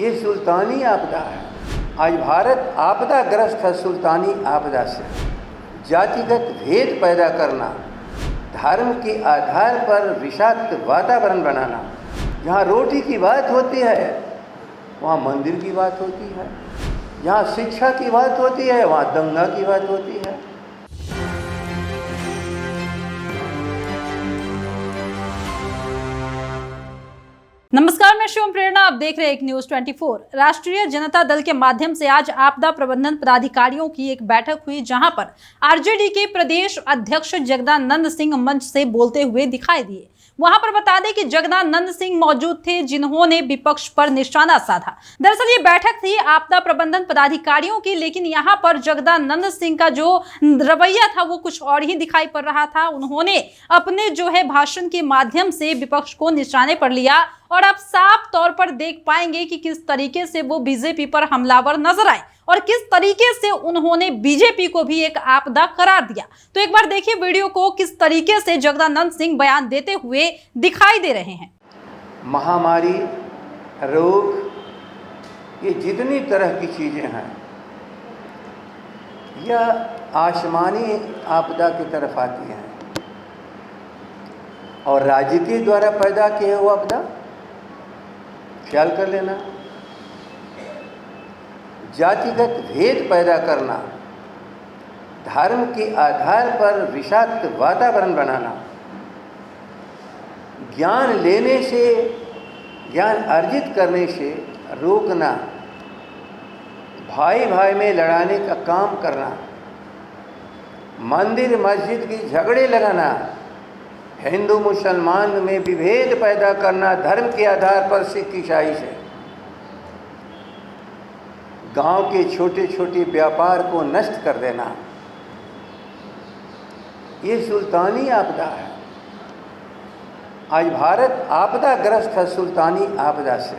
ये सुल्तानी आपदा है। आज भारत आपदाग्रस्त है सुल्तानी आपदा से। जातिगत भेद पैदा करना, धर्म के आधार पर विषाक्त वातावरण बनाना। जहाँ रोटी की बात होती है वहाँ मंदिर की बात होती है, जहाँ शिक्षा की बात होती है वहाँ दंगा की बात होती है। नमस्कार, मैं शिवम प्रेरणा, आप देख रहे हैं एक न्यूज 24। राष्ट्रीय जनता दल के माध्यम से आज आपदा प्रबंधन पदाधिकारियों की एक बैठक हुई, जहां पर आरजेडी के प्रदेश अध्यक्ष जगदानंद सिंह मंच से बोलते हुए दिखाई दिए। वहां पर बता दें कि जगदानंद सिंह मौजूद थे, जिन्होंने विपक्ष पर निशाना साधा। दरअसल ये बैठक थी आपदा प्रबंधन पदाधिकारियों की, लेकिन यहाँ पर जगदानंद सिंह का जो रवैया था वो कुछ और ही दिखाई पड़ रहा था। उन्होंने अपने भाषण के माध्यम से विपक्ष को निशाने पर लिया और आप साफ तौर पर देख पाएंगे कि किस तरीके से वो बीजेपी पर हमलावर नजर आए और किस तरीके से उन्होंने बीजेपी को भी एक आपदा करार दिया। तो एक बार देखिए वीडियो को, किस तरीके से जगदानंद सिंह बयान देते हुए दिखाई दे रहे हैं। महामारी, रोग, ये जितनी तरह की चीजें हैं, यह आसमानी आपदा की तरफ आती हैं और राज्य के द्वारा पैदा किए हुआ आपदा, ख्याल कर लेना। जातिगत भेद पैदा करना, धर्म के आधार पर विषाक्त वातावरण बनाना, ज्ञान लेने से, ज्ञान अर्जित करने से रोकना, भाई भाई में लड़ाने का काम करना, मंदिर मस्जिद की झगड़े लगाना, हिंदू मुसलमान में विभेद पैदा करना, धर्म के आधार पर सिख ईसाई से, गांव के छोटे छोटे व्यापार को नष्ट कर देना, ये सुल्तानी आपदा है। आज भारत आपदाग्रस्त है सुल्तानी आपदा से।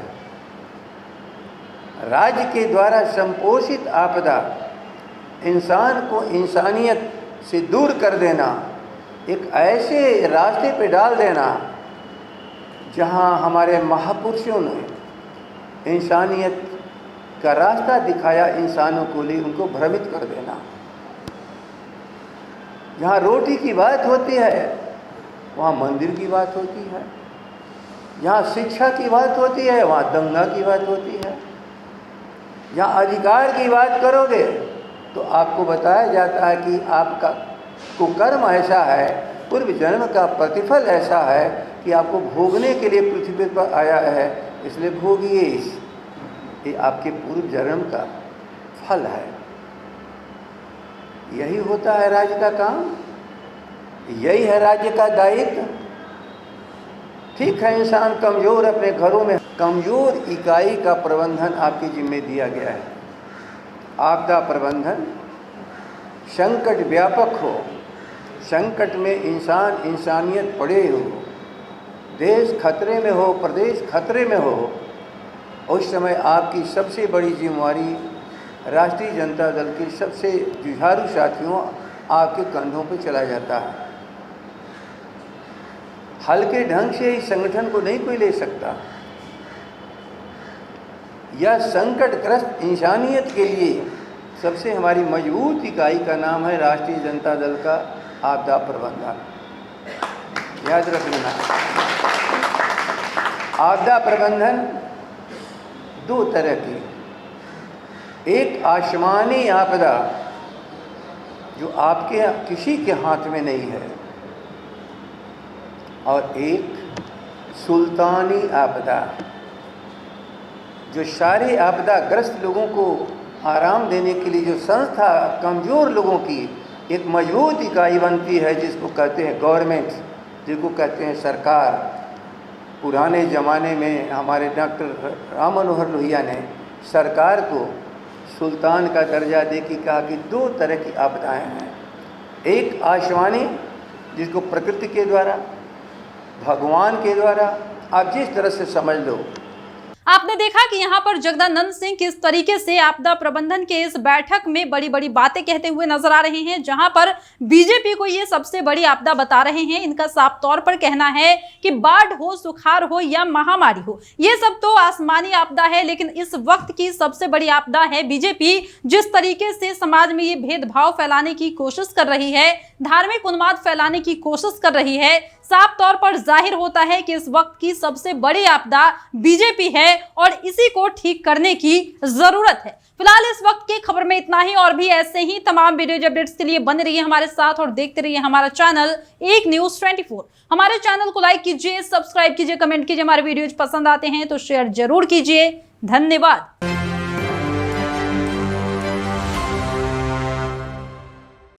राज्य के द्वारा संपोषित आपदा, इंसान को इंसानियत से दूर कर देना, एक ऐसे रास्ते पे डाल देना जहां हमारे महापुरुषों ने इंसानियत का रास्ता दिखाया, इंसानों को लिए उनको भ्रमित कर देना। जहां रोटी की बात होती है वहां मंदिर की बात होती है, जहां शिक्षा की बात होती है वहां दंगा की बात होती है। जहां अधिकार की बात करोगे तो आपको बताया जाता है कि आपका कुकर्म ऐसा है, पूर्व जन्म का प्रतिफल ऐसा है कि आपको भोगने के लिए पृथ्वी पर आया है, इसलिए भोगिए। ये आपके पूर्व जन्म का फल है। यही होता है राज्य का काम, यही है राज्य का दायित्व। ठीक है, इंसान कमज़ोर, अपने घरों में कमज़ोर इकाई का प्रबंधन आपके जिम्मे दिया गया है। आपदा प्रबंधन, संकट व्यापक हो, संकट में इंसान इंसानियत पड़े हो, देश खतरे में हो, प्रदेश खतरे में हो, उस समय आपकी सबसे बड़ी जिम्मेवारी राष्ट्रीय जनता दल के सबसे जुझारू साथियों आपके कंधों पर चला जाता है। हल्के ढंग से इस संगठन को नहीं कोई ले सकता। यह संकटग्रस्त इंसानियत के लिए सबसे हमारी मजबूत इकाई का नाम है राष्ट्रीय जनता दल का आपदा प्रबंधन। याद रख लेना, आपदा प्रबंधन दो तरह की, एक आसमानी आपदा जो आपके किसी के हाथ में नहीं है, और एक सुल्तानी आपदा जो सारे आपदाग्रस्त लोगों को आराम देने के लिए जो संस्था कमज़ोर लोगों की एक मजबूत इकाई बनती है, जिसको कहते हैं गवर्नमेंट, जिसको कहते हैं सरकार। पुराने ज़माने में हमारे डॉक्टर राम मनोहर लोहिया ने सरकार को सुल्तान का दर्जा दे के कहा कि दो तरह की आपदाएं हैं, एक आसमानी जिसको प्रकृति के द्वारा, भगवान के द्वारा, आप जिस तरह से समझ लो। आपने देखा कि यहाँ पर जगदानंद सिंह किस तरीके से आपदा प्रबंधन के इस बैठक में बड़ी बड़ी बातें कहते हुए नजर आ रहे हैं, जहां पर बीजेपी को ये सबसे बड़ी आपदा बता रहे हैं। इनका साफ तौर पर कहना है कि बाढ़ हो, सुखाड़ हो या महामारी हो, ये सब तो आसमानी आपदा है, लेकिन इस वक्त की सबसे बड़ी आपदा है बीजेपी। जिस तरीके से समाज में ये भेदभाव फैलाने की कोशिश कर रही है, धार्मिक उन्माद फैलाने की कोशिश कर रही है, साफ तौर पर जाहिर होता है कि इस वक्त की सबसे बड़ी आपदा बीजेपी है और इसी को ठीक करने की जरूरत है। फिलहाल इस वक्त की खबर में इतना ही, और भी ऐसे ही तमाम वीडियो अपडेट्स के लिए बने रहिए हमारे साथ और देखते रहिए हमारा चैनल एक न्यूज 24। हमारे चैनल को लाइक कीजिए, सब्सक्राइब कीजिए, कमेंट कीजिए। हमारे वीडियोज पसंद आते हैं तो शेयर जरूर कीजिए। धन्यवाद।